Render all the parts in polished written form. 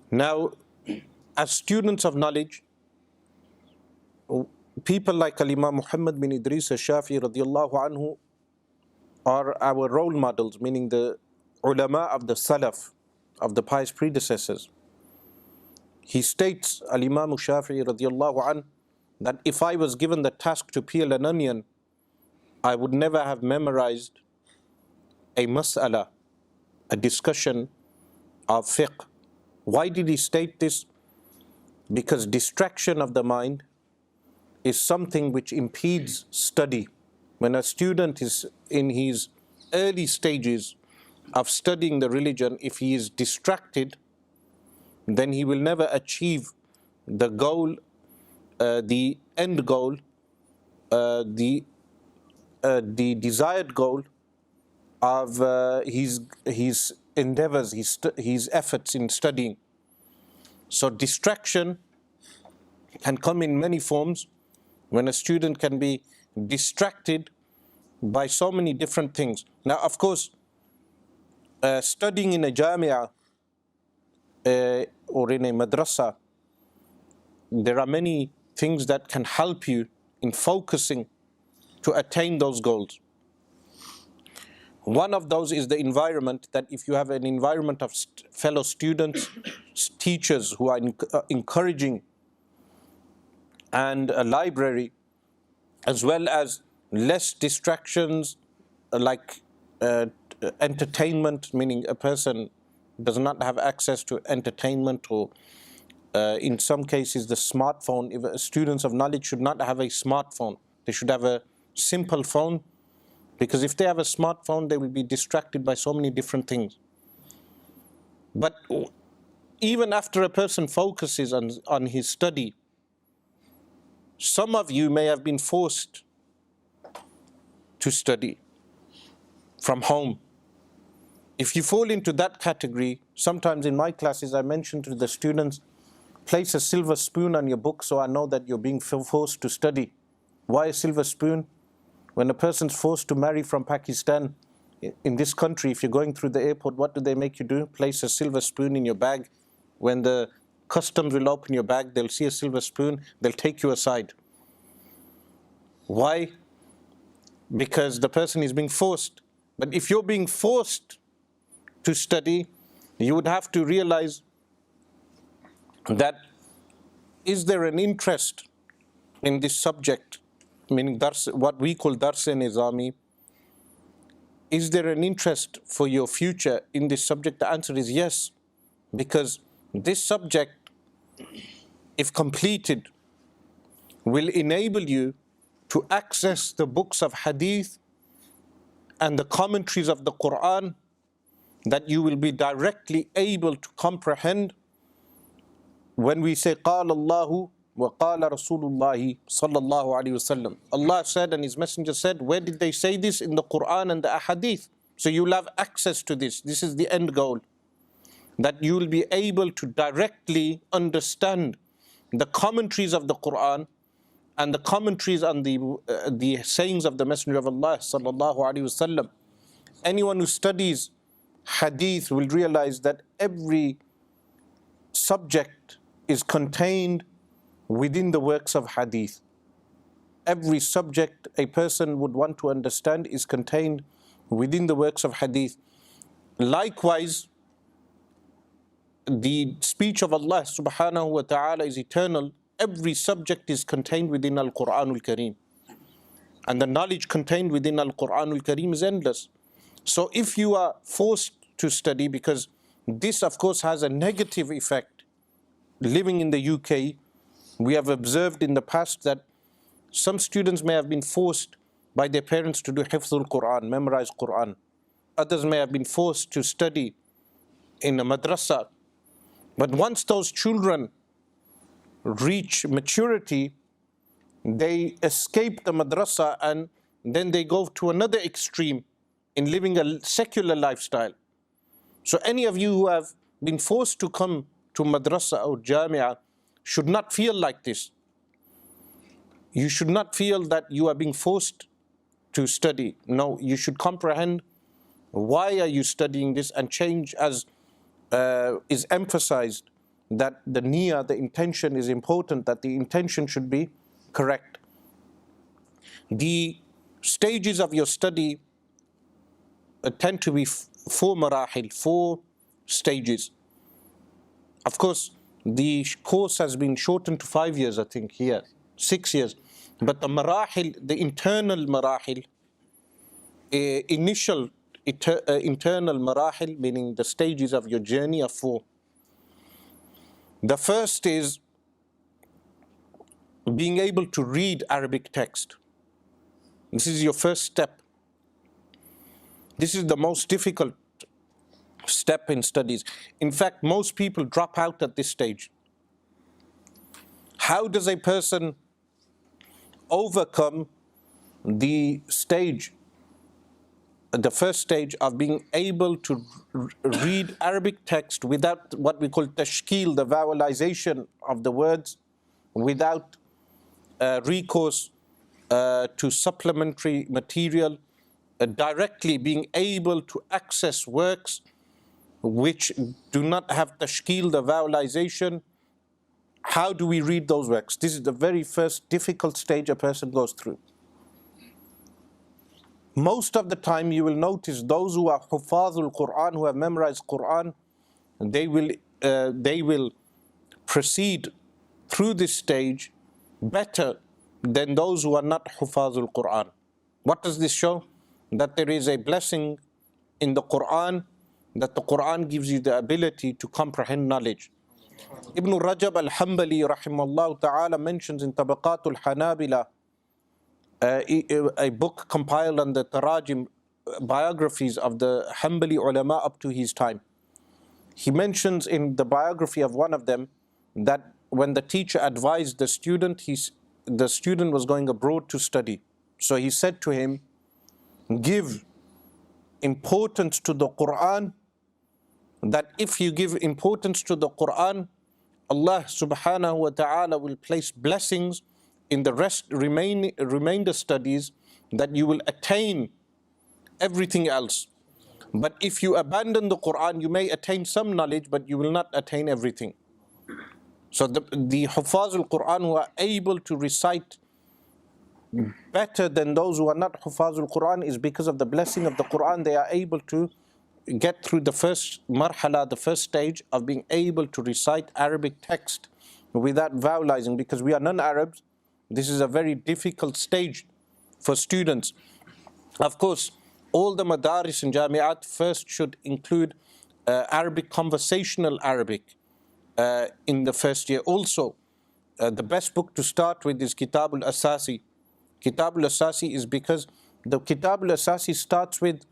Now, as students of knowledge, people like Al-Imam Muhammad bin Idris al-Shafi'i radiallahu anhu are our role models, meaning the ulama of the Salaf, of the pious predecessors. He states, Al-Imam Shafi'i radiallahu anhu, that if I was given the task to peel an onion, I would never have memorized a mas'ala, a discussion of fiqh. Why did he state this? Because distraction of the mind is something which impedes study. When a student is in his early stages of studying the religion, if he is distracted, then he will never achieve the goal, the end goal, the desired goal of his endeavors, his efforts in studying. So distraction can come in many forms, when a student can be distracted by so many different things. Now, of course, studying in a Jamia or in a madrasa, there are many things that can help you in focusing to attain those goals. One of those is the environment, that if you have an environment of fellow students, teachers who are encouraging, and a library, as well as less distractions like entertainment, meaning a person does not have access to entertainment, or in some cases the smartphone. If students of knowledge should not have a smartphone, they should have a simple phone, because if they have a smartphone, they will be distracted by so many different things. But even after a person focuses on his study, some of you may have been forced to study from home. If you fall into that category, sometimes in my classes I mention to the students, place a silver spoon on your book so I know that you're being forced to study. Why a silver spoon? When a person's forced to marry from Pakistan, in this country, if you're going through the airport, what do they make you do? Place a silver spoon in your bag. When the customs will open your bag, they'll see a silver spoon, they'll take you aside. Why? Because the person is being forced. But if you're being forced to study, you would have to realize that, is there an interest in this subject, meaning what we call dars Nizami? Is there an interest for your future in this subject? The answer is yes, because this subject, if completed, will enable you to access the books of hadith and the commentaries of the Quran, that you will be directly able to comprehend. When we say قال الله وقال رسول الله صلى الله عليه وسلم, Allah said and His Messenger said, where did they say this? In the Quran and the ahadith. So you will have access to this. This is the end goal, that you will be able to directly understand the commentaries of the Quran and the commentaries on the sayings of the Messenger of Allah sallallahu alaihi wasallam. Anyone who studies hadith will realize that every subject is contained within the works of hadith. Every subject a person would want to understand is contained within the works of hadith. Likewise, the speech of Allah subhanahu wa ta'ala is eternal. Every subject is contained within Al-Quran Al-Kareem. And the knowledge contained within Al-Quran Al-Kareem is endless. So if you are forced to study, because this of course has a negative effect. Living in the UK, we have observed in the past that some students may have been forced by their parents to do Hifzul Quran, memorize Quran. Others may have been forced to study in a madrasa. But once those children reach maturity, they escape the madrasa and then they go to another extreme in living a secular lifestyle. So any of you who have been forced to come to madrasa or jamia should not feel like this. You should not feel that you are being forced to study. No, you should comprehend why are you studying this and change, as is emphasized that the niyyah, the intention is important, that the intention should be correct. The stages of your study tend to be four marahil, four stages. Of course, the course has been shortened to 5 years, I think, here, 6 years. But the marahil, the internal marahil, internal marahil, meaning the stages of your journey, are four. The first is being able to read Arabic text. This is your first step. This is the most difficult step in studies. In fact, most people drop out at this stage. How does a person overcome the stage, the first stage of being able to read Arabic text without what we call tashkil, the vowelization of the words, without recourse to supplementary material, directly being able to access works which do not have tashkil, the vowelization? How do we read those works? This is the very first difficult stage a person goes through. Most of the time you will notice those who are hufazul Quran, who have memorized Quran, they will proceed through this stage better than those who are not hufazul Quran. What does this show? That there is a blessing in the Quran, that the Quran gives you the ability to comprehend knowledge. Ibn Rajab al-Hanbali rahimahullah ta'ala mentions in Tabaqatul Hanabila, a book compiled on the Tarajim, biographies of the Hanbali ulama up to his time. He mentions in the biography of one of them that when the teacher advised the student, the student was going abroad to study. So he said to him, give importance to the Quran, that if you give importance to the Quran, Allah subhanahu wa ta'ala will place blessings in the remainder studies, that you will attain everything else. But if you abandon the Quran, you may attain some knowledge, but you will not attain everything. So the Hufazul Quran who are able to recite better than those who are not Hufazul Quran is because of the blessing of the Quran. They are able to get through the first marhala, the first stage of being able to recite Arabic text without vowelizing, because we are non-Arabs. This is a very difficult stage for students. Of course, all the madaris and jamiat first should include Arabic, conversational Arabic in the first year. Also, the best book to start with is Kitab al-Asasi. Kitab al-Asasi is because the Kitab al-Asasi starts with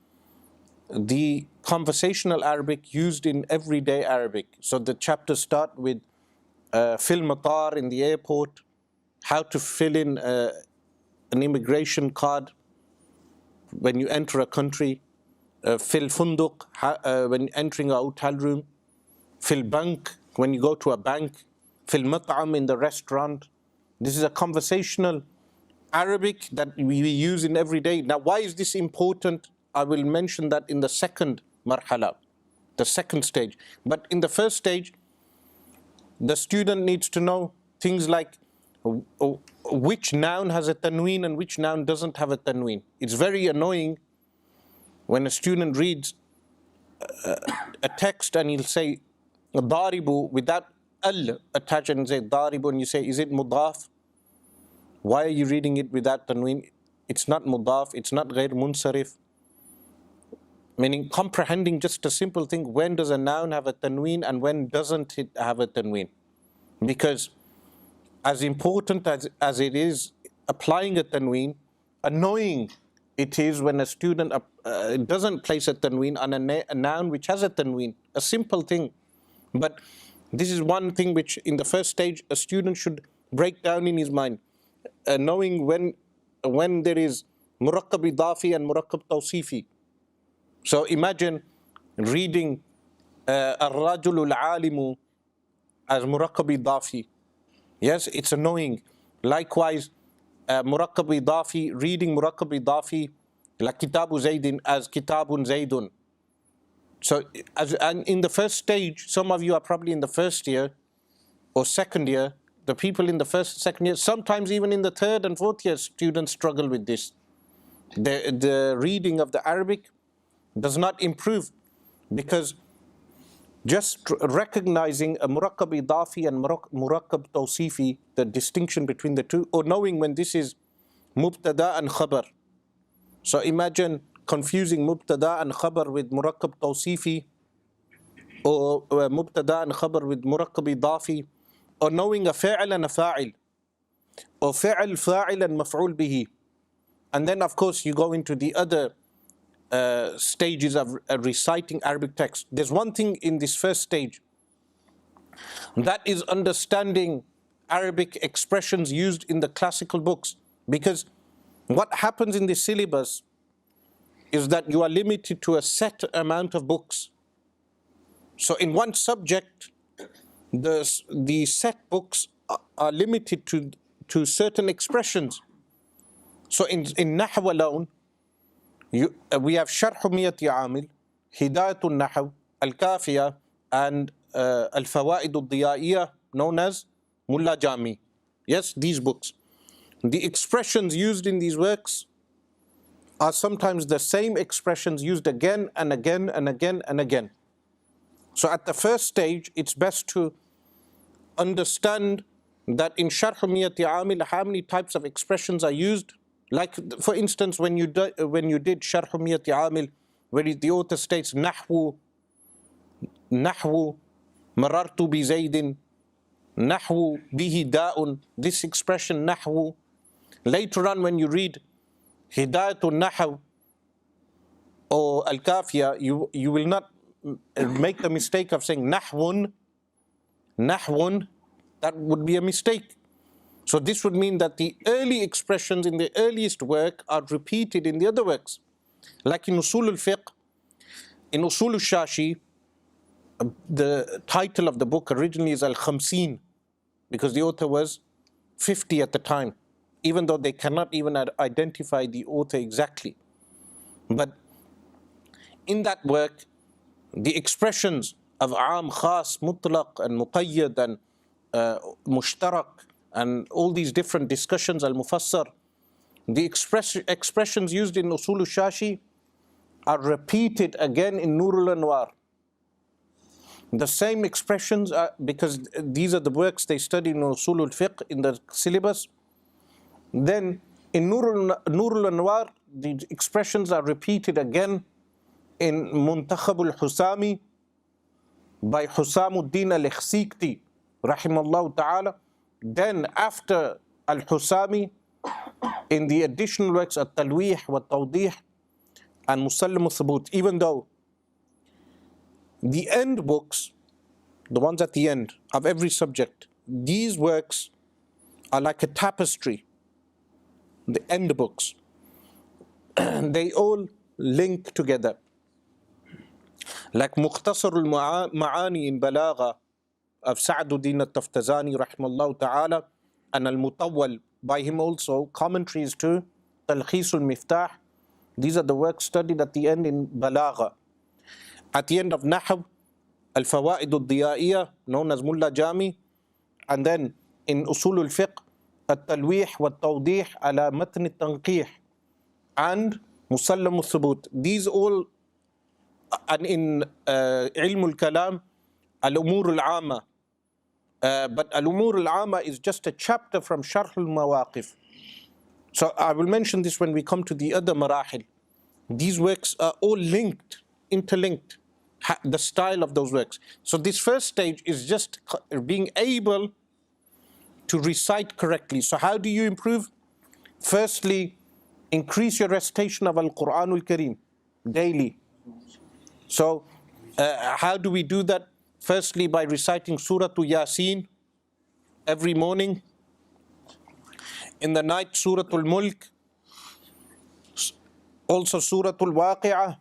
the conversational Arabic used in everyday Arabic. So the chapters start with fil matar, in the airport, how to fill in an immigration card when you enter a country, fil funduq, when entering a hotel room, fil bank, when you go to a bank, fil mat'am, in the restaurant. This is a conversational Arabic that we use in every day. Now, why is this important? I will mention that in the second marhala, the second stage. But in the first stage, the student needs to know things like which noun has a tanween and which noun doesn't have a tanween. It's very annoying when a student reads a text and he'll say daribu without al attached, and say daribu, and you say, is it mudaf? Why are you reading it without tanween? It's not mudaf, it's not ghair munsarif. Meaning comprehending just a simple thing, when does a noun have a tanween and when doesn't it have a tanween? Because as important as it is applying a tanween, annoying it is when a student doesn't place a tanween on a noun which has a tanween, a simple thing. But this is one thing which in the first stage a student should break down in his mind, knowing when there is murakkab idafi and murakkab tawsifi. So imagine reading al-rajul al-alimu as murakkab idafi. Yes, it's annoying. Likewise, murakkab idafi, reading murakkab idafi like kitabu zaydin as kitabun zaydun. So and in the first stage, some of you are probably in the first year or second year. The people in the first, second year, sometimes even in the third and fourth year, students struggle with this. The reading of the Arabic does not improve, because just recognizing a murakkab idafi and murakkab tawsifi, the distinction between the two, or knowing when this is mubtada and khabar. So imagine confusing mubtada and khabar with murakkab tawsifi, or mubtada and khabar with murakkab idafi, or knowing a fa'il and a fa'il, or fa'il, fa'il and maf'ul bihi. And then of course you go into the other stages of reciting Arabic text. There's one thing in this first stage, that is understanding Arabic expressions used in the classical books. Because what happens in the syllabus is that you are limited to a set amount of books. So in one subject, the set books are limited to certain expressions. So in Nahw alone, we have Sharh Miyati Amil, Hidayatul Nahw, Al-Kafiya, and Al-Fawaid Al-Diya'iyah, known as Mulla Jami. Yes, these books. The expressions used in these works are sometimes the same expressions used again and again and again and again. So at the first stage, it's best to understand that in Sharh Miyati Amil, how many types of expressions are used. Like, for instance, when you did Sharh Miyati Amil, where the author states Nahwu, marartu bi Zaydin, Nahwu bihi da'un, this expression Nahwu. Later on, when you read Hidayatul Nahw or Al-Kafiya, you will not make the mistake of saying Nahwun. That would be a mistake. So this would mean that the early expressions in the earliest work are repeated in the other works. Like in Usul al-Fiqh, in Usul al-Shashi, the title of the book originally is Al-Khamseen, because the author was 50 at the time, even though they cannot even identify the author exactly. But in that work, the expressions of Aam, Khas, Mutlaq and Muqayyad and Mushtarak, and all these different discussions, Al-Mufassar, the expressions used in Usul al-Shashi are repeated again in Nur al-Anwar. The same expressions are, because these are the works they study in Usul al-Fiqh in the syllabus. Then in Nur al-Anwar, the expressions are repeated again in Muntakhab al-Husami by Husamuddin al-Ikhsikti, rahimallahu ta'ala. Then after Al-Husami, in the additional works At-Talwih wa Tawdih and Musallim al-Thubut, even though the end books, the ones at the end of every subject, these works are like a tapestry, the end books. They all link together. Like Mukhtasar al-Ma'ani in Balagha of Sa'aduddin al-Taftazani, rahimahullah ta'ala, and Al-Mutawwal by him also, commentaries to Talkhis al-Miftah. These are the works studied at the end in Balagha. At the end of Nahw, Al-Fawaid Al-Diya'iyah, known as Mulla Jami, and then in Usul al-Fiqh, At-Talwih wa Tawdih ala Matn al-Tanqih, and Musallam al-Thubut. These all, and in Ilm al-Kalam, Al-Umur al-Amma. But Al-Umur al-Amma is just a chapter from Sharh al-Mawaqif. So I will mention this when we come to the other marahil. These works are all linked, interlinked, the style of those works. So this first stage is just being able to recite correctly. So how do you improve? Firstly, increase your recitation of Al-Quranul Kareem daily. So how do we do that? Firstly, by reciting Surah Yasin every morning. In the night, Surah Al-Mulk. Also Surah Al-Waqi'ah.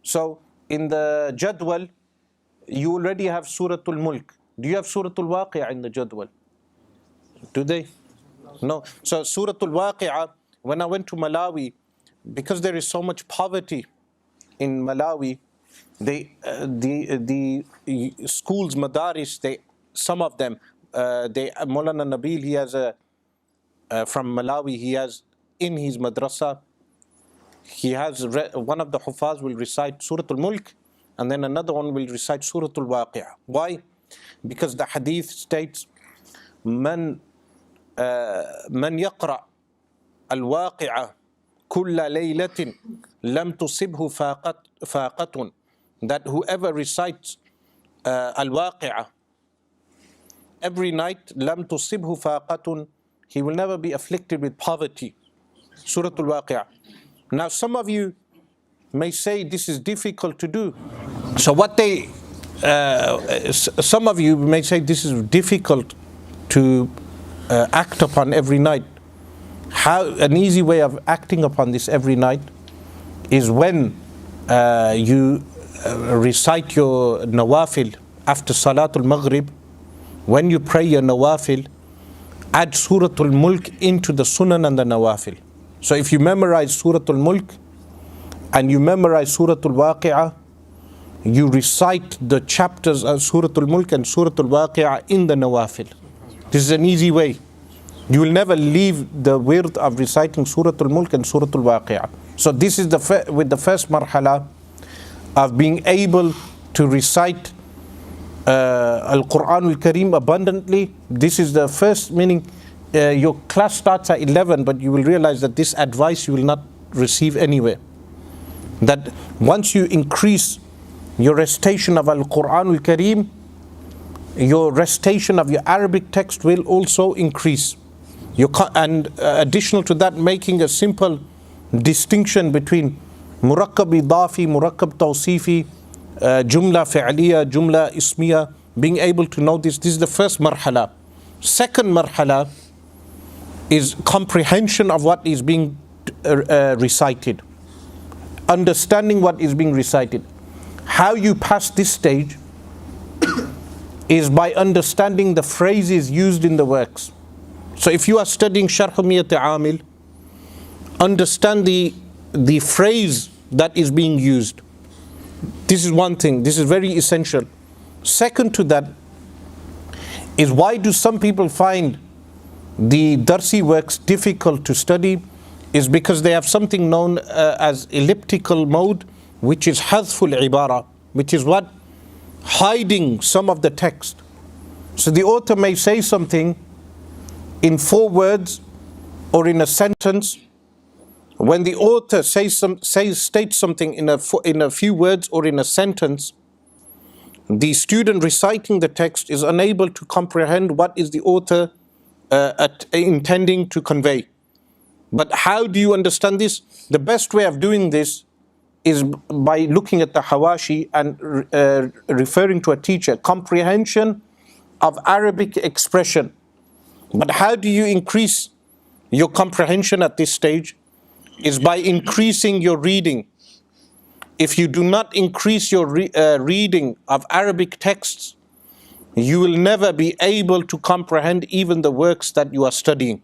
So in the Jadwal, you already have Surah Al-Mulk. Do you have Surah Al-Waqi'ah in the Jadwal? Do they? No. So Surah Al-Waqi'ah, when I went to Malawi, because there is so much poverty in Malawi, the schools, madaris, some of them, Maulana Nabil, he has from Malawi, he has in his madrasa, he has one of the Hufaz will recite Surah Al-Mulk, and then another one will recite Surah Al-Waqi'ah. Why? Because the hadith states, من يقرأ الواقعة كل ليلة لم تصبه فاقة, that whoever recites Al-Waqi'ah every night, لم تصبه فاقة, he will never be afflicted with poverty. Surah Al-Waqi'ah. Now some of you may say this is difficult to do. So some of you may say this is difficult to act upon every night. How an easy way of acting upon this every night is when you recite your nawafil after Salatul Maghrib. When you pray your nawafil, add Surah Al-Mulk into the Sunan and the nawafil. So if you memorize Surah Al-Mulk and you memorize Surah Al-Waqi'ah, you recite the chapters of Surah Al-Mulk and Surah Al-Waqi'ah in the nawafil. This is an easy way. You will never leave the wird of reciting Surah Al-Mulk and Surah Al-Waqi'ah. So this is with the first marhala of being able to recite Al-Quran Al-Kareem abundantly. This is the first, meaning your class starts at 11, but you will realize that this advice you will not receive anywhere. That once you increase your recitation of Al-Quran Al-Kareem, your recitation of your Arabic text will also increase. And additional to that, making a simple distinction between Murakkab Idafi, Murakkab Tawsifi, Jumla Fi'liya, Jumla Ismiya, being able to know this. This is the first marhala. Second marhala is comprehension of what is being recited. Understanding what is being recited. How you pass this stage is by understanding the phrases used in the works. So if you are studying Sharh Miyat Amil, understand the phrase that is being used. This is one thing. This is very essential. Second to that is, why do some people find the Darsi works difficult to study? Is because they have something known as elliptical mode, which is hadful ibara, which is what? Hiding some of the text. So the author may say something in 4 words or in a sentence. When the author states something in a few words or in a sentence, the student reciting the text is unable to comprehend what is the author intending to convey. But how do you understand this? The best way of doing this is by looking at the Hawashi and referring to a teacher. Comprehension of Arabic expression. But how do you increase your comprehension at this stage? Is by increasing your reading. If you do not increase your reading of Arabic texts, you will never be able to comprehend even the works that you are studying.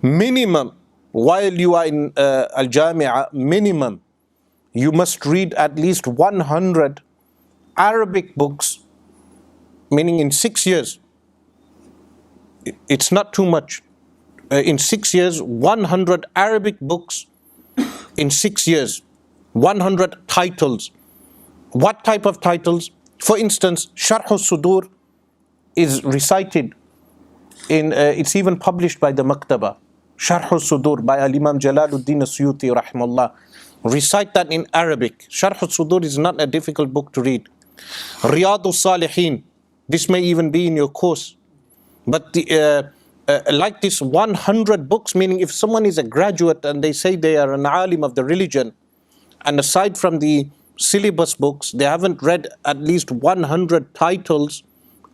Minimum, while you are in Al-Jamia, minimum, you must read at least 100 Arabic books, meaning in 6 years. It's not too much. In 6 years, 100 Arabic books in 6 years. 100 titles. What type of titles? For instance, Sharh Sudur is recited it's even published by the Maktaba. Sharh Sudur by Al-Imam Jalaluddin As-Suyuti rahimahullah. Recite that in Arabic. Sharh Sudur is not a difficult book to read. Riyadus Salihin. This may even be in your course. But like this 100 books, meaning if someone is a graduate and they say they are an alim of the religion, and aside from the syllabus books, they haven't read at least 100 titles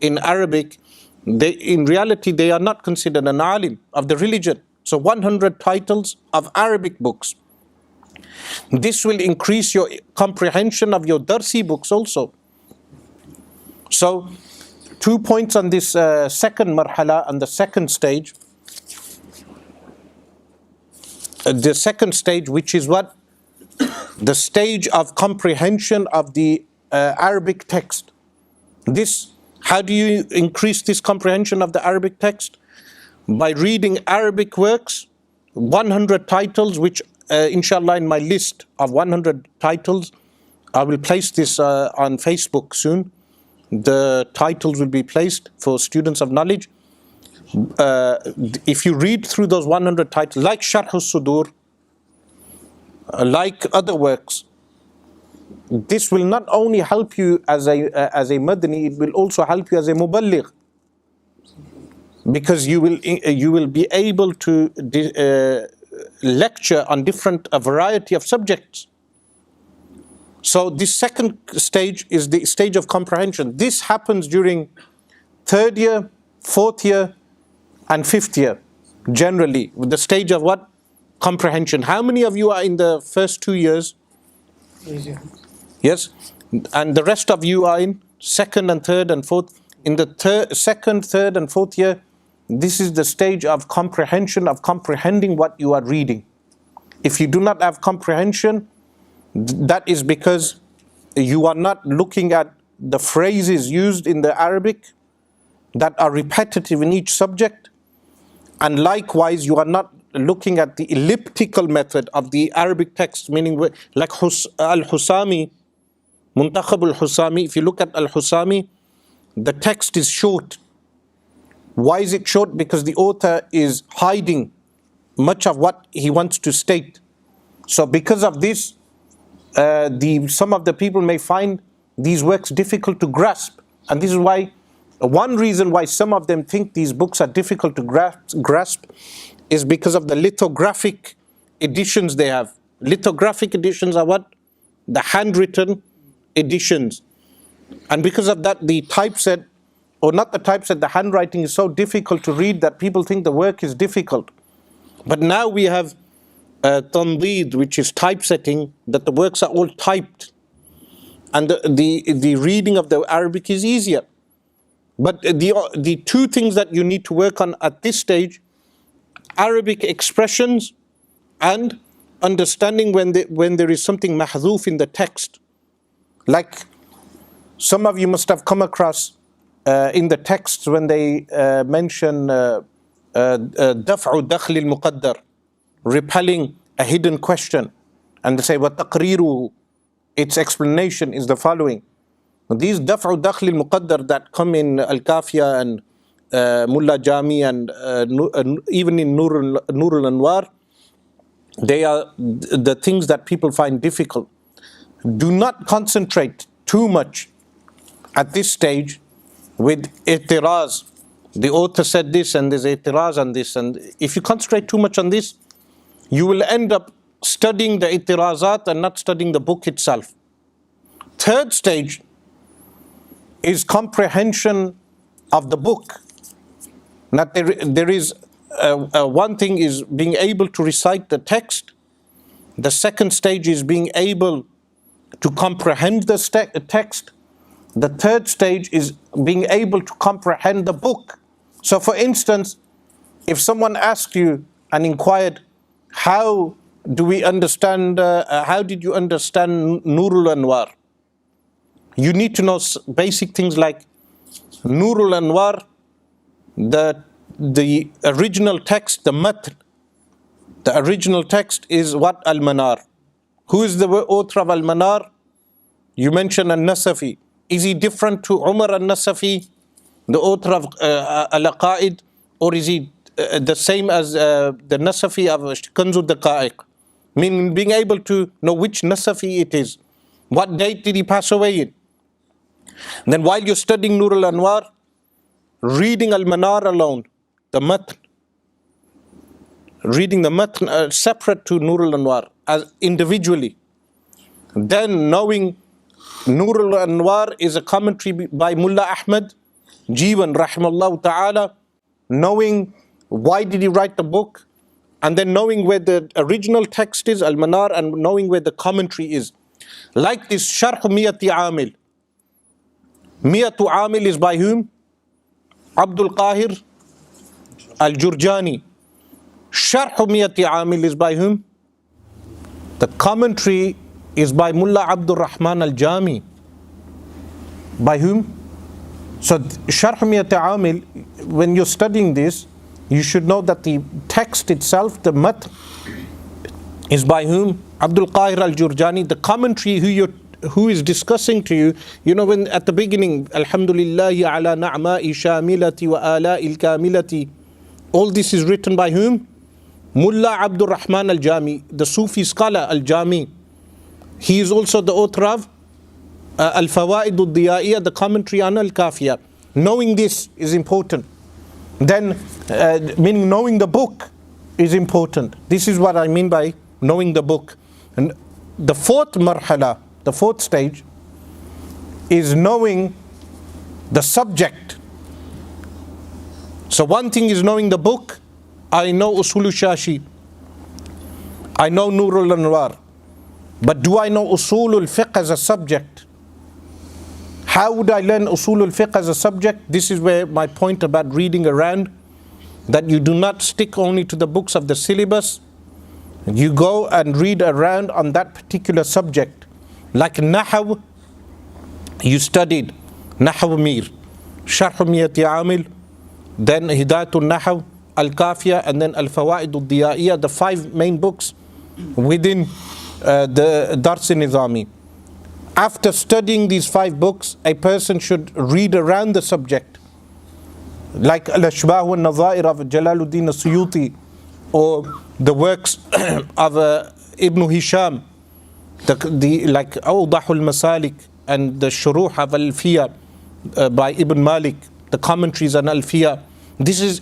in Arabic, in reality they are not considered an alim of the religion. So 100 titles of Arabic books. This will increase your comprehension of your Darsi books also. So 2 points on this second marhala and the second stage. The second stage, which is what? the stage of comprehension of the Arabic text. This, how do you increase this comprehension of the Arabic text? By reading Arabic works, 100 titles, which inshallah in my list of 100 titles, I will place this on Facebook soon. The titles will be placed for students of knowledge. If you read through those 100 titles, like Sharh al-Sudur, like other works, this will not only help you as a Madani, it will also help you as a Muballigh, because you will be able to lecture on a variety of subjects. So this second stage is the stage of comprehension. This happens during third year, fourth year, and fifth year, generally, with the stage of what? Comprehension. How many of you are in the first 2 years? Yes? And the rest of you are in second and third and fourth. In the second, third, and fourth year, this is the stage of comprehension, of comprehending what you are reading. If you do not have comprehension, that is because you are not looking at the phrases used in the Arabic that are repetitive in each subject, and likewise you are not looking at the elliptical method of the Arabic text, meaning like Al-Husami, Muntakhab al-Husami. If you look at Al-Husami, the text is short. Why is it short? Because the author is hiding much of what he wants to state. So because of this, some of the people may find these works difficult to grasp. And this is why, one reason why some of them think these books are difficult to grasp is because of the lithographic editions they have. Lithographic editions are what? The handwritten editions. And because of that, the typeset, or not the typeset, the handwriting is so difficult to read that people think the work is difficult. But now we have tandeed, which is typesetting, that the works are all typed. And the reading of the Arabic is easier. But the two things that you need to work on at this stage, Arabic expressions and understanding when there is something mahdhuf in the text. Like some of you must have come across in the text when they mention daf'u dakhli al-muqaddar, repelling a hidden question, and they say وَتَقْرِيرُهُ, its explanation is the following. These daf'u dakhli al-muqaddar that come in Al-Kafiya and Mulla Jami and even in Nur al-Anwar, they are the things that people find difficult. Do not concentrate too much at this stage with i'tiraz. The author said this and there's i'tiraz on this, and if you concentrate too much on this, you will end up studying the i'tirazat and not studying the book itself. Third stage is comprehension of the book. Now there is one thing is being able to recite the text. The second stage is being able to comprehend the text. The third stage is being able to comprehend the book. So for instance, if someone asked you and inquired, how do we understand, how did you understand Nurul Anwar? You need to know basic things like Nurul Anwar, the original text, the matn. The original text is what? Al-Manar. Who is the author of Al-Manar? You mentioned Al-Nasafi. Is he different to Umar Al-Nasafi, the author of Al-Aqaid, or is he the same as the Nasafi of Kanzu Daqa'iq? Meaning being able to know which Nasafi it is. What date did he pass away in? Then while you're studying Nur al-Anwar, reading Al-Manar alone, the matn, reading the matn separate to Nur al-Anwar as individually. Then knowing Nur al-Anwar is a commentary by Mullah Ahmad Jiwan rahimahullah ta'ala, knowing why did he write the book, and then knowing where the original text is, Al-Manar, and knowing where the commentary is. Like this Sharh Miyati Amil. Miyatu Amil is by whom? Abdul Qahir Al-Jurjani. Sharh Miyati Amil is by whom? The commentary is by Mullah Abdul Rahman al-Jami. By whom? So Sharh Miyat Amil, when you're studying this, you should know that the text itself, the mat, is by whom? Abdul Qahir al-Jurjani. The commentary who is discussing to you, you know, when at the beginning, Alhamdulillahi ala na'ma'i shamilati wa ala'il kamilati, all this is written by whom? Mullah Abdul Rahman al-Jami, the Sufi scholar al-Jami. He is also the author of Al-Fawaid al-Diya'iyya, the commentary on Al-Kafiyah. Knowing this is important. Then, meaning knowing the book is important. This is what I mean by knowing the book. And the fourth marhala, the fourth stage, is knowing the subject. So one thing is knowing the book. I know Usul Shashi, I know Nurul Anwar, but do I know Usul al-Fiqh as a subject? How would I learn Usul al-Fiqh as a subject? This is where my point about reading around, that you do not stick only to the books of the syllabus. You go and read around on that particular subject. Like Nahaw, you studied Nahaw Mir, Sharh Miyat Amil, then Hidayatul Nahaw, Al-Kafiyah, and then Al-Fawaid al-Diya'iyya, the 5 main books within the Dars Nizami. After studying these 5 books, a person should read around the subject, like Al-Ashbah wa Nazair of Jalaluddin al-Suyuti, or the works of Ibn Hisham, like Awdah al-Masalik, and the Shuruh of Al-Fiyah by Ibn Malik, the commentaries on Al-Fiyah. This is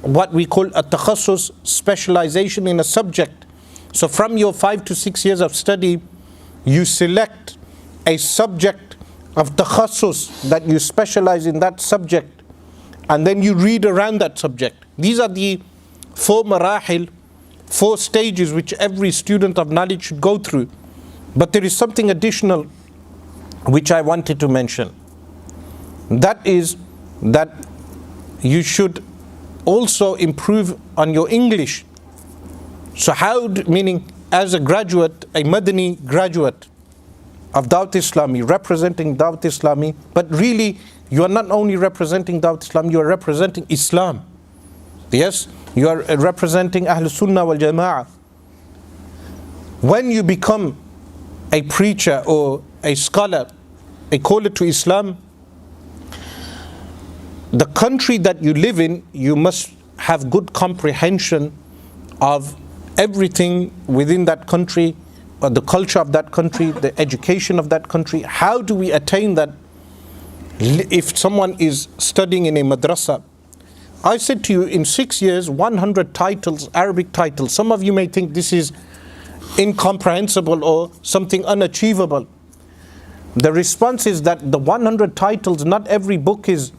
what we call a takhassus, specialization in a subject. So from your 5 to 6 years of study, you select a subject of takhassus, that you specialize in that subject, and then you read around that subject. These are the 4 marahil, 4 stages which every student of knowledge should go through. But there is something additional which I wanted to mention. That is that you should also improve on your English. So how, meaning as a graduate, a Madani graduate of Dawat Islami, representing Dawat Islami, but really you are not only representing Dawat Islami, you are representing Islam. Yes, you are representing Ahlul Sunnah wal Jama'ah. When you become a preacher or a scholar, a caller to Islam, the country that you live in, you must have good comprehension of everything within that country, or the culture of that country, the education of that country. How do we attain that? If someone is studying in a madrasa, I said to you, in 6 years, 100 titles, Arabic titles. Some of you may think this is incomprehensible or something unachievable. The response is that the 100 titles, not every book is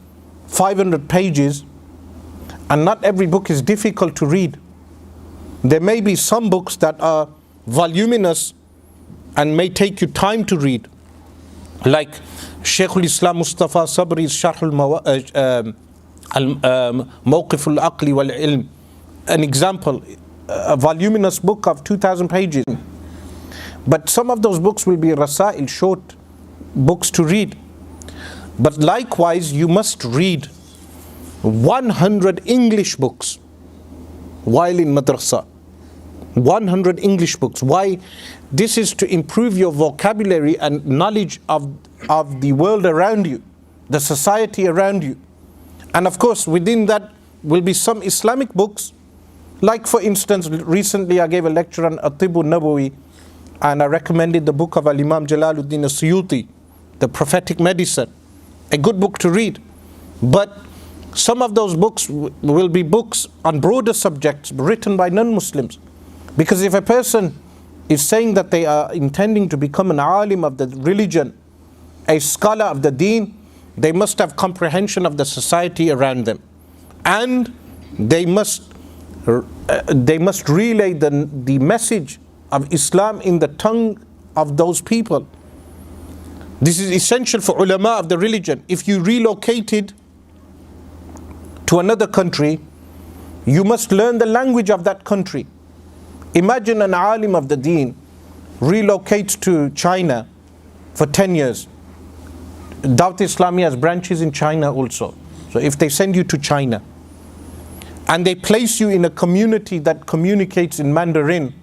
500 pages, and not every book is difficult to read. There may be some books that are voluminous and may take you time to read, like Shaykh al-Islam Mustafa Sabri's Sharh al-Mawqif al-Aqli wal-Ilm. An example, a voluminous book of 2,000 pages. But some of those books will be rasail, short books to read. But likewise, you must read 100 English books while in madrasa. 100 English books. Why? This is to improve your vocabulary and knowledge of the world around you, the society around you. And of course, within that will be some Islamic books. Like for instance, recently I gave a lecture on At-Tibb al-Nabawi, and I recommended the book of Al-Imam Jalaluddin al-Suyuti, the prophetic medicine. A good book to read. But some of those books will be books on broader subjects written by non-Muslims. Because if a person is saying that they are intending to become an alim of the religion, a scholar of the deen, they must have comprehension of the society around them. And they must relay the message of Islam in the tongue of those people. This is essential for ulama of the religion. If you relocated to another country, you must learn the language of that country. Imagine an alim of the deen relocates to China for 10 years, Dawat Islami has branches in China also. So if they send you to China and they place you in a community that communicates in Mandarin,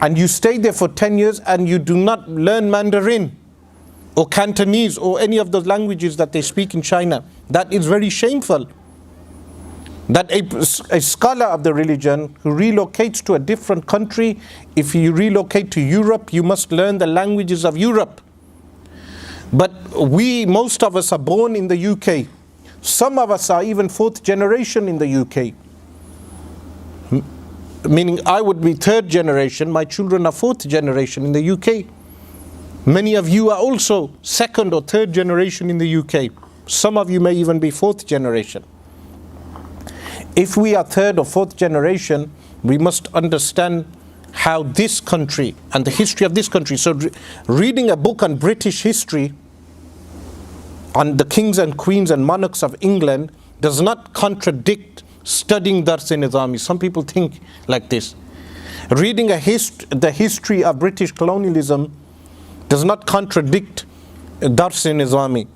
and you stay there for 10 years and you do not learn Mandarin or Cantonese or any of those languages that they speak in China, that is very shameful. That a scholar of the religion who relocates to a different country, if you relocate to Europe, you must learn the languages of Europe. But most of us are born in the UK. Some of us are even fourth generation in the UK. Meaning I would be third generation, my children are fourth generation in the UK. Many of you are also second or third generation in the UK. Some of you may even be fourth generation. If we are third or fourth generation, we must understand how this country and the history of this country. So reading a book on British history, on the kings and queens and monarchs of England, does not contradict studying Nizami. Some people think like this. Reading the history of British colonialism does not contradict Nizami.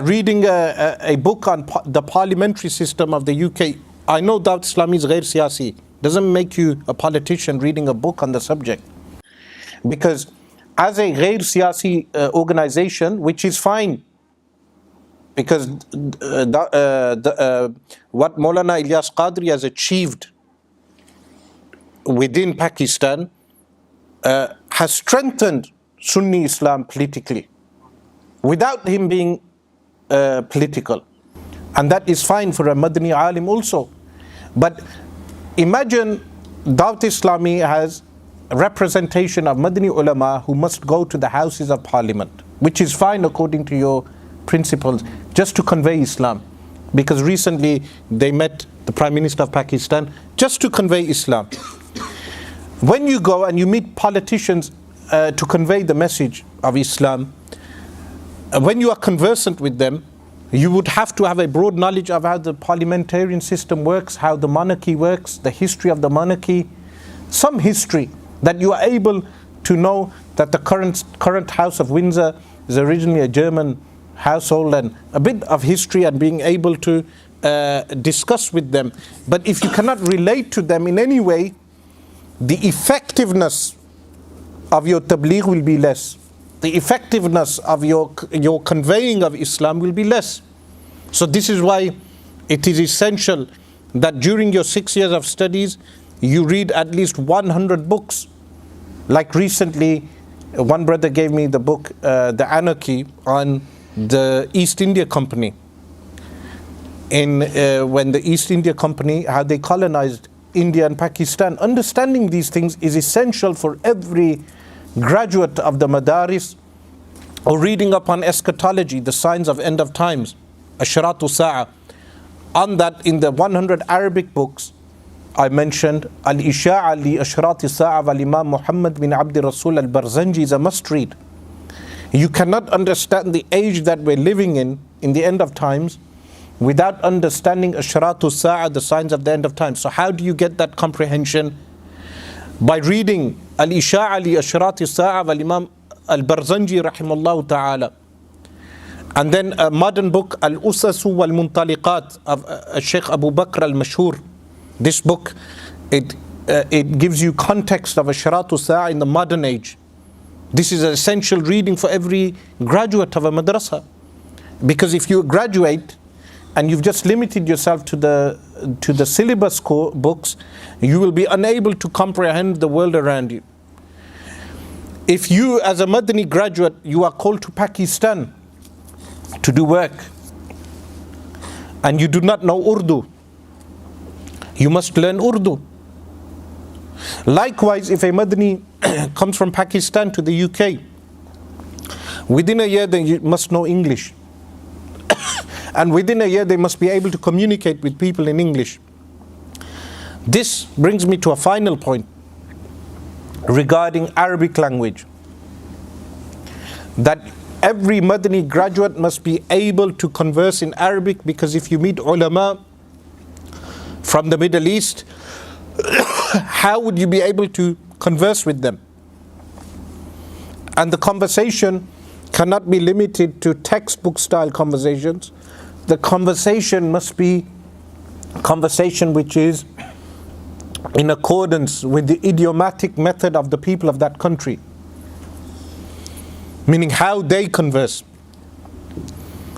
Reading a book on the parliamentary system of the UK. I know Dawat Islami is ghair siyasi. Doesn't make you a politician reading a book on the subject. Because as a ghair siyasi organization, which is fine, because what Maulana Ilyas Qadri has achieved within Pakistan has strengthened Sunni Islam politically, without him being political. And that is fine for a Madani Alim also. But imagine Dawat Islami has a representation of Madani ulama who must go to the Houses of Parliament, which is fine according to your principles, just to convey Islam. Because recently they met the Prime Minister of Pakistan just to convey Islam. When you go and you meet politicians to convey the message of Islam, when you are conversant with them, you would have to have a broad knowledge of how the parliamentarian system works, how the monarchy works, the history of the monarchy, some history, that you are able to know that the current House of Windsor is originally a German household, and a bit of history, and being able to discuss with them. But if you cannot relate to them in any way, the effectiveness of your tabligh will be less. The effectiveness of your conveying of Islam will be less. So this is why it is essential that during your 6 years of studies, you read at least 100 books. Like recently, one brother gave me the book, The Anarchy, on the East India Company. When the East India Company, how they colonized India and Pakistan. Understanding these things is essential for every graduate of the Madaris, or reading up on eschatology, the signs of end of times, Ashratu Sa'a. On that, in the 100 Arabic books, I mentioned Al-Isha'a li Ashrati Sa'a wal Imam Muhammad bin Abdi Rasul al-Barzanji is a must read. You cannot understand the age that we're living in the end of times, without understanding Ashratu Sa'a, the signs of the end of time. So how do you get that comprehension? By reading Al-Isha'a li Ashrati Sa'a wal Imam al-Barzanji rahimahullah ta'ala. And then a modern book, Al-Usasu wal-Muntaliqat of Shaykh Abu Bakr al-Mashhur. This book, it gives you context of Ashratu Sa'a in the modern age. This is an essential reading for every graduate of a madrasa. Because if you graduate and you've just limited yourself to the syllabus books, you will be unable to comprehend the world around you. If you, as a Madani graduate, you are called to Pakistan to do work, and you do not know Urdu, you must learn Urdu. Likewise, if a Madani comes from Pakistan to the UK, within a year then you must know English. And within a year they must be able to communicate with people in English. This brings me to a final point regarding Arabic language. That every Madani graduate must be able to converse in Arabic, because if you meet ulama from the Middle East, how would you be able to converse with them? And the conversation cannot be limited to textbook style conversations. The conversation must be conversation which is in accordance with the idiomatic method of the people of that country, meaning how they converse.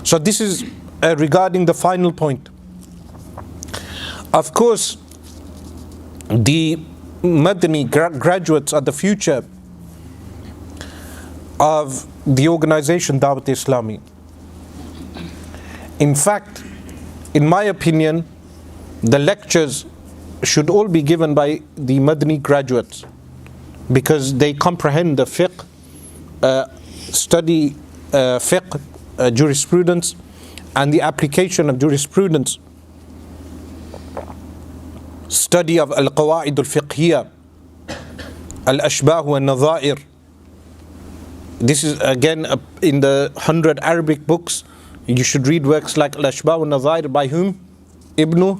So this is regarding the final point. Of course, the Madani graduates are the future of the organization Dawat Islami. In fact, in my opinion, the lectures should all be given by the Madani graduates, because they comprehend the fiqh, study fiqh, jurisprudence, and the application of jurisprudence, study of al-qawa'id al-fiqhiyya, al-ashbah wa nadha'ir. This is again in the 100 Arabic books. You should read works like al-ashbah wa nadha'ir by whom? Ibn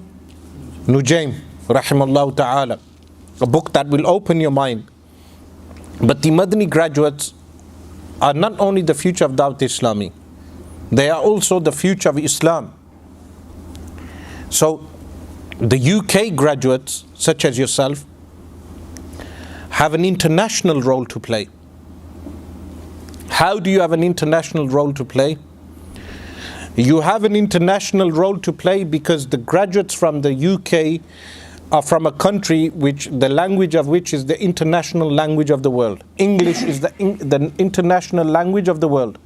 Nujaym rahimallahu ta'ala, a book that will open your mind. But the Madani graduates are not only the future of Dawat Islami, they are also the future of Islam. So the UK graduates, such as yourself, have an international role to play. How do you have an international role to play? You have an international role to play because the graduates from the UK are from a country which the language of which is the international language of the world. English is the international language of the world.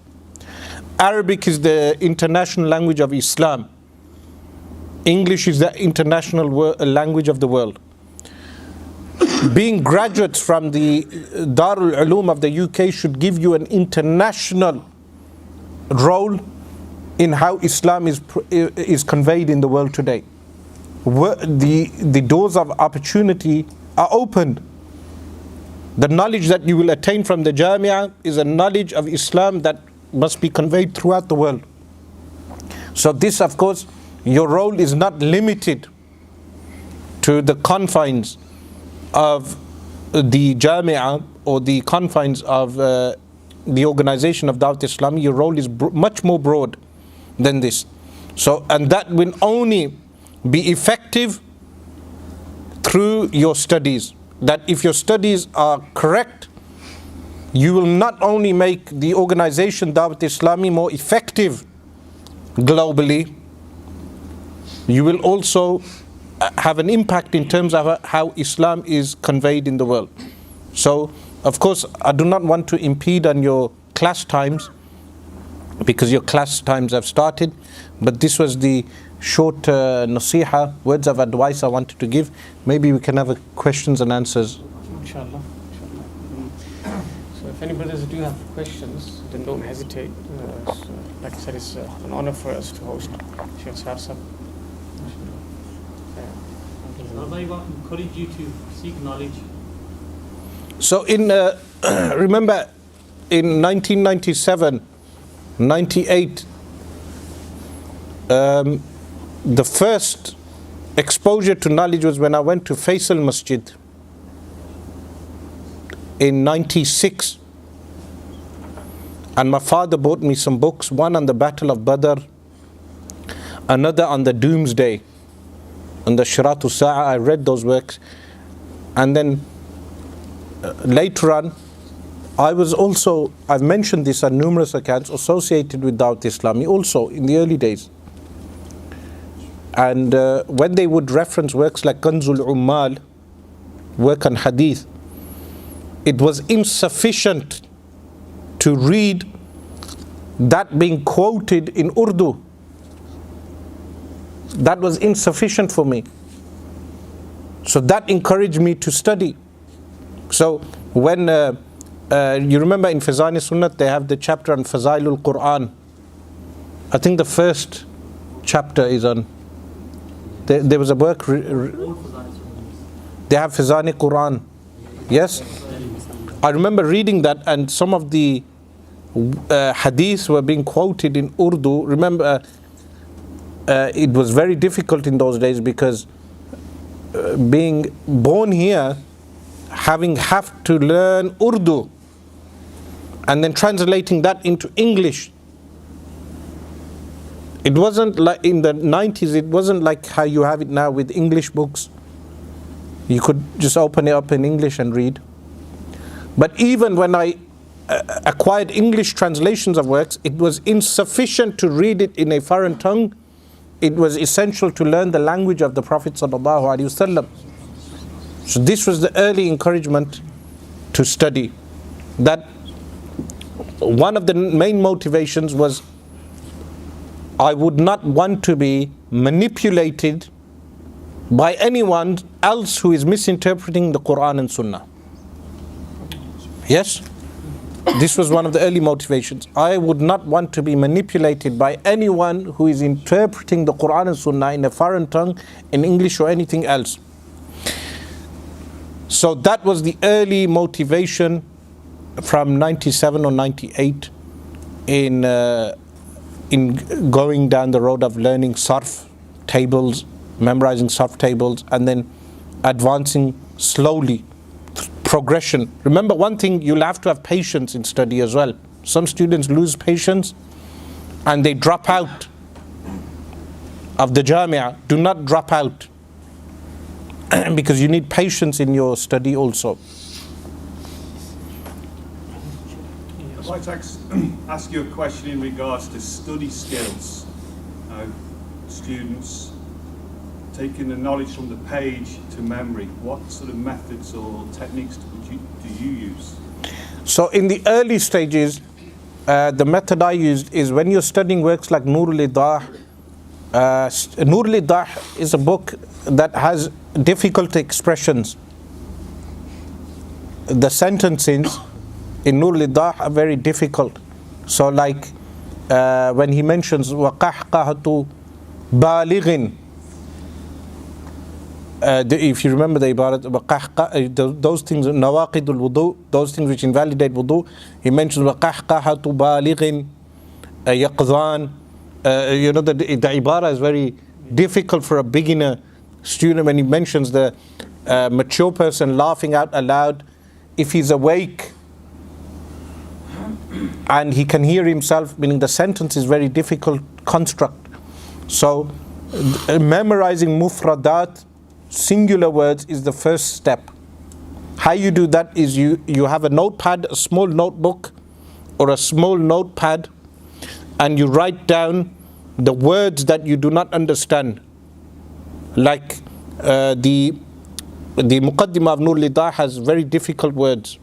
Arabic is the international language of Islam. English is the international language of the world. Being graduates from the Darul Uloom of the UK should give you an international role in how Islam is conveyed in the world today. The doors of opportunity are opened. The knowledge that you will attain from the Jamia is a knowledge of Islam that must be conveyed throughout the world. So this, of course, your role is not limited to the confines of the Jamia or the confines of the organization of Dawat Islami. Your role is much more broad than this. So, and that will only be effective through your studies. That if your studies are correct, you will not only make the organization Dawat Islami more effective globally, you will also have an impact in terms of how Islam is conveyed in the world. So, of course, I do not want to impede on your class times, because your class times have started, but this was the short nasiha, words of advice I wanted to give. Maybe we can have questions and answers. Inshallah. So if any brothers do have questions, then don't hesitate. So, like I said, it's an honor for us to host Shaykh Asrar Rashid. Allah encourage you to seek knowledge. So in remember in 1997, 98, the first exposure to knowledge was when I went to Faisal Masjid in 96, and my father bought me some books, one on the Battle of Badr, another on the Doomsday, on the Shiratu Sa'a. I read those works, and then later on I was also, I've mentioned this on numerous accounts, associated with Dawat Islami also in the early days. And when they would reference works like Kanzul Ummal, work on hadith, it was insufficient to read that being quoted in Urdu. That was insufficient for me. So that encouraged me to study. So when you remember in Fazani Sunnat, they have the chapter on Fazailul Quran. I think the first chapter is on, there was a work, they have Fazani Quran. Yes? I remember reading that, and some of the hadiths were being quoted in Urdu. Remember, it was very difficult in those days, because being born here, have to learn Urdu, and then translating that into English. It wasn't like in the 90s, it wasn't like how you have it now with English books. You could just open it up in English and read. But even when I acquired English translations of works, it was insufficient to read it in a foreign tongue. It was essential to learn the language of the Prophet ﷺ. So this was the early encouragement to study. That one of the main motivations was I would not want to be manipulated by anyone else who is misinterpreting the Quran and Sunnah. Yes? This was one of the early motivations. I would not want to be manipulated by anyone who is interpreting the Quran and Sunnah in a foreign tongue, in English or anything else. So that was the early motivation from 97 or 98 in going down the road of learning sarf tables, memorizing sarf tables, and then advancing slowly. Progression. Remember one thing, you'll have to have patience in study as well. Some students lose patience and they drop out of the Jamia. Do not drop out because you need patience in your study also. I'd like to ask you a question in regards to study skills. Students taking the knowledge from the page to memory, what sort of methods or techniques do you use? So in the early stages, the method I used is when you're studying works like Nurul Idah. Nurul Idah is a book that has difficult expressions. The sentences in Nurul Idah are very difficult. So like when he mentions وَقَحْقَهَةُ بَالِغٍ, if you remember the ibarat, those things, nawaqidul wudu, those things which invalidate wudu, he mentions وَقَحْقَهَةُ بَالِغٍ يَقْظَانٍ. You know, the ibara is very difficult for a beginner student when he mentions the mature person laughing out aloud. If he's awake and he can hear himself, meaning the sentence is very difficult construct. So memorizing mufradat, singular words, is the first step. How you do that is you have a notepad, a small notebook or a small notepad, and you write down the words that you do not understand. Like the Muqaddimah of Nurul Idah has very difficult words.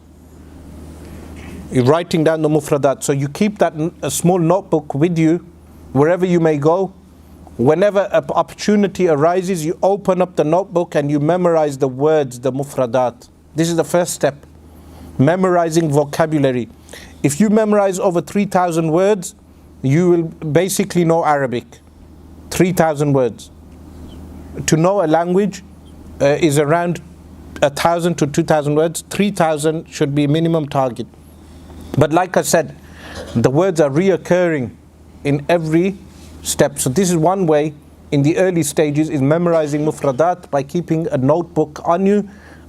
You're writing down the mufradat. So you keep that a small notebook with you wherever you may go. Whenever an opportunity arises, you open up the notebook and you memorize the words, the mufradat. This is the first step. Memorizing vocabulary. If you memorize over 3,000 words, you will basically know Arabic. 3,000 words. To know a language is around 1,000 to 2,000 words. 3,000 should be minimum target. But like I said, the words are reoccurring in every step. So this is one way in the early stages, is memorizing mufradat by keeping a notebook on you,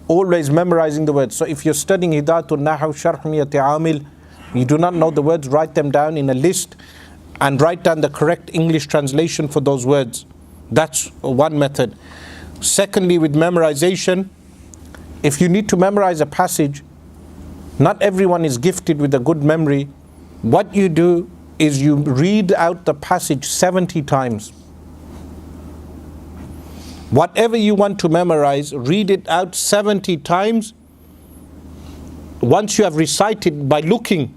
always memorizing the words. So if you're studying Hidayatul Nahaw, Sharh Miyati Amil, you do not know the words, write them down in a list and write down the correct English translation for those words. That's one method. Secondly, with memorization, if you need to memorize a passage, not everyone is gifted with a good memory. What you do is you read out the passage 70 times. Whatever you want to memorize, read it out 70 times. Once you have recited by looking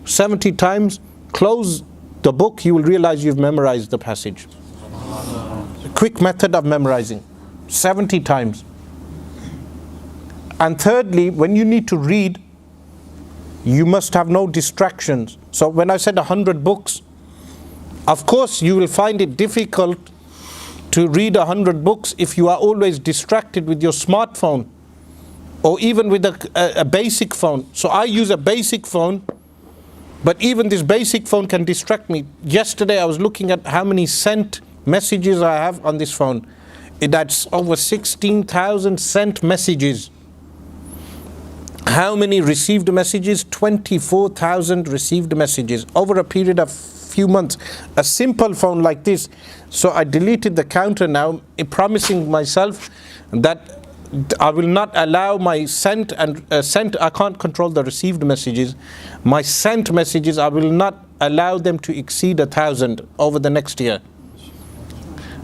70 times, close the book, you will realize you've memorized the passage. A quick method of memorizing, 70 times. And thirdly, when you need to read, you must have no distractions. So when I said 100 books, of course you will find it difficult to read 100 books if you are always distracted with your smartphone or even with a basic phone. So I use a basic phone, but even this basic phone can distract me. Yesterday I was looking at how many sent messages I have on this phone. That's over 16,000 sent messages. How many received messages? 24,000 received messages over a period of few months. A simple phone like this. So I deleted the counter now, promising myself that I will not allow my sent and sent. I can't control the received messages. My sent messages, I will not allow them to exceed 1,000 over the next year.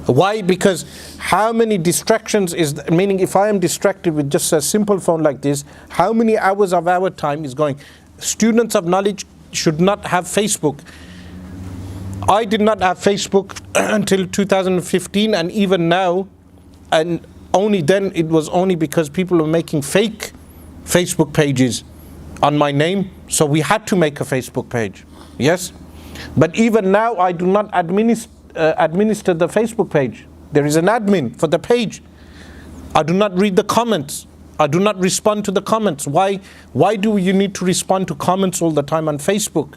Why? Because how many distractions is, meaning if I am distracted with just a simple phone like this, how many hours of our time is going? Students of knowledge should not have Facebook. I did not have Facebook until 2015, and even now, and only then it was only because people were making fake Facebook pages on my name, so we had to make a Facebook page. Yes? But even now I do not administer the Facebook page. There is an admin for the page. I do not read the comments. I do not respond to the comments. Why do you need to respond to comments all the time on Facebook?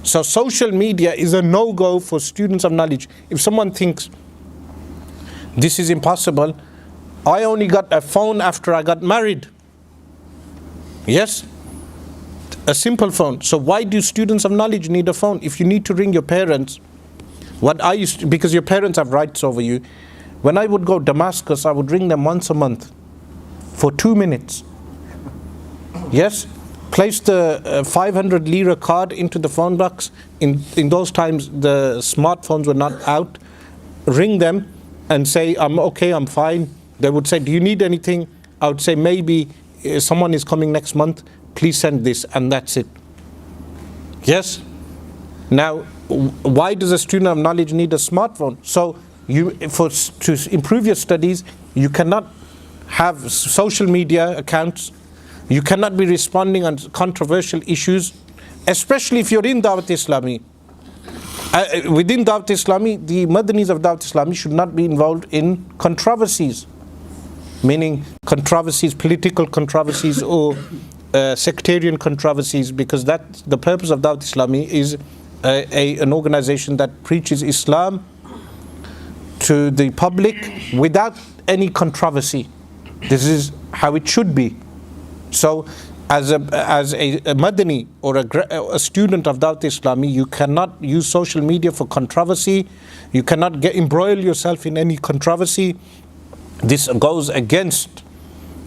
So social media is a no-go for students of knowledge. If someone thinks this is impossible, I only got a phone after I got married. Yes? A simple phone. So why do students of knowledge need a phone? If you need to ring your parents, because your parents have rights over you. When I would go to Damascus, I would ring them once a month for 2 minutes. Yes? Place the 500 lira card into the phone box. In those times, the smartphones were not out. Ring them and say, I'm okay, I'm fine. They would say, do you need anything? I would say, maybe someone is coming next month. Please send this, and that's it. Yes? Now, why does a student of knowledge need a smartphone? So, to improve your studies, you cannot have social media accounts. You cannot be responding on controversial issues, especially if you're in Dawat Islami. Within Dawat Islami, the Madanis of Dawat Islami should not be involved in controversies, meaning controversies, political controversies, or sectarian controversies, because that's the purpose of Dawat Islami is an organization that preaches Islam to the public without any controversy. This is how it should be. So as a Madani or a student of Dawat Islami, you cannot use social media for controversy. You cannot embroil yourself in any controversy. This goes against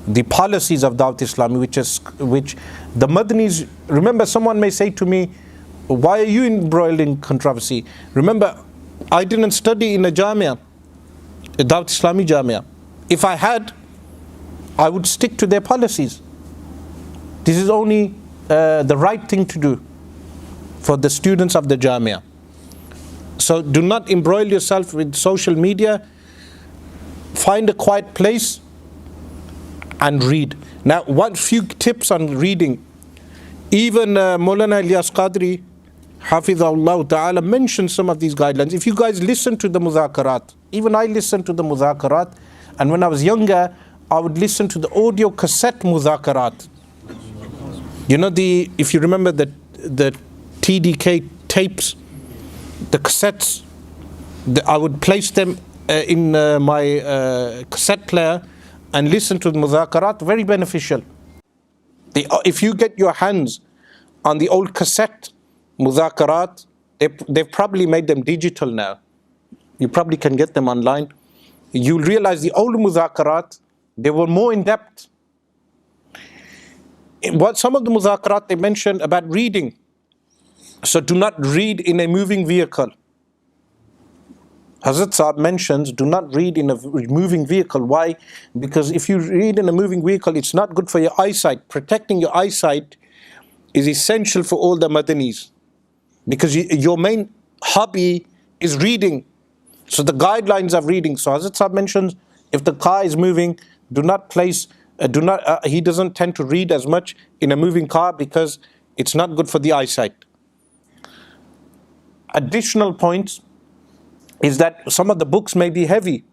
the policies of Dawat Islami, which the Madanis. Remember, someone may say to me, why are you embroiled in controversy? Remember, I didn't study in a Jamia, a Dawat Islami Jamia. If I had, I would stick to their policies. This is only the right thing to do for the students of the Jamia. So do not embroil yourself with social media. Find a quiet place and read. Now, one few tips on reading. Even Maulana Ilyas Qadri, Hafizahullah Ta'ala, mentioned some of these guidelines. If you guys listen to the Muzakarat, even I listened to the Muzakarat, and when I was younger, I would listen to the audio cassette Muzakarat. You know, if you remember the TDK tapes, the cassettes, I would place them in my cassette player and listen to the Muzakarat. Very beneficial. If you get your hands on the old cassette Muzakarat, they've probably made them digital now. You probably can get them online. You'll realize the old Muzakarat, they were more in depth. What some of the Muzakarat they mentioned about reading. So do not read in a moving vehicle. Hazrat Saab mentions, do not read in a moving vehicle. Why? Because if you read in a moving vehicle, it's not good for your eyesight. Protecting your eyesight is essential for all the Madanis. Because your main hobby is reading. So the guidelines of reading. So Hazrat Saab mentions, if the car is moving, do not place, he doesn't tend to read as much in a moving car because it's not good for the eyesight. Additional points is that some of the books may be heavy.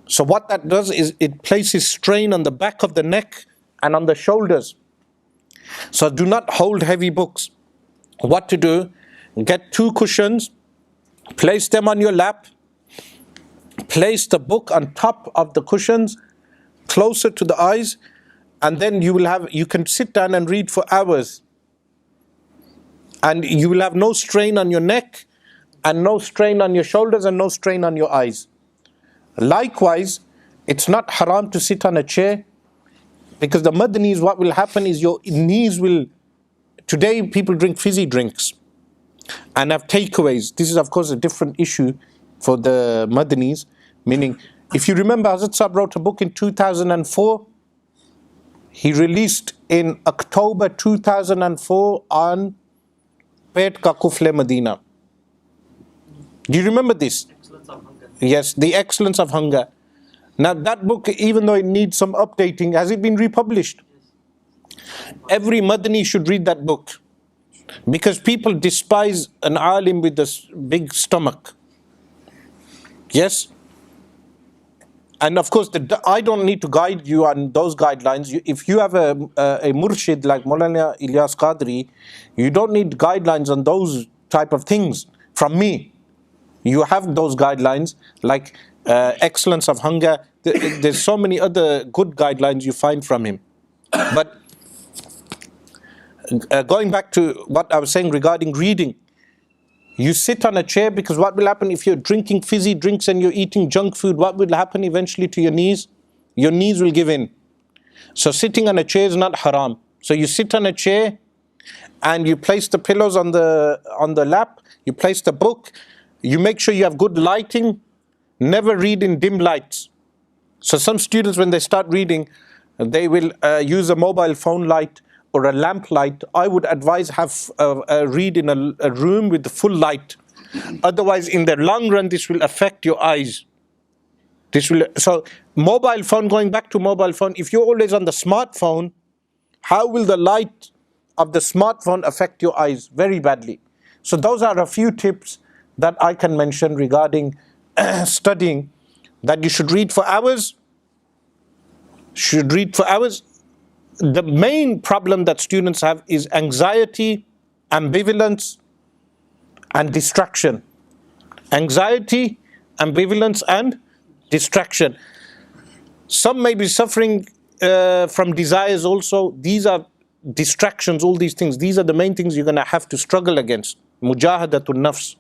So what that does is it places strain on the back of the neck and on the shoulders. So do not hold heavy books. What to do? Get 2 cushions, place them on your lap, place the book on top of the cushions, closer to the eyes, and then you can sit down and read for hours, and you will have no strain on your neck, and no strain on your shoulders, and no strain on your eyes. Likewise, it's not haram to sit on a chair, because the Madanis, what will happen is your knees will, today people drink fizzy drinks and have takeaways. This is of course a different issue for the Madanis, meaning, if you remember, Hazrat Sahib wrote a book in 2004. He released in October 2004 on Pet Ka Kufle Madina. Do you remember this? Excellence of hunger. Yes, The Excellence of Hunger. Now that book, even though it needs some updating, has it been republished? Every Madani should read that book, because people despise an alim with a big stomach. Yes? And of course, I don't need to guide you on those guidelines. If you have a murshid like Maulana Ilyas Qadri, you don't need guidelines on those type of things from me. You have those guidelines like Excellence of Hunger. There's so many other good guidelines you find from him. But going back to what I was saying regarding reading, you sit on a chair, because what will happen if you're drinking fizzy drinks and you're eating junk food? What will happen eventually to your knees? Your knees will give in. So sitting on a chair is not haram. So you sit on a chair and you place the pillows on the lap, you place the book, you make sure you have good lighting, never read in dim lights. So some students, when they start reading, they will use a mobile phone light or a lamp light. I would advise have read in a room with the full light. Otherwise, in the long run, this will affect your eyes. So mobile phone, going back to mobile phone, if you're always on the smartphone, how will the light of the smartphone affect your eyes? Very badly. So those are a few tips that I can mention regarding studying, that you should read for hours. The main problem that students have is anxiety, ambivalence, and distraction. Anxiety, ambivalence, and distraction. Some may be suffering from desires also. These are distractions, all these things. These are the main things you're going to have to struggle against. Mujahadatun nafs.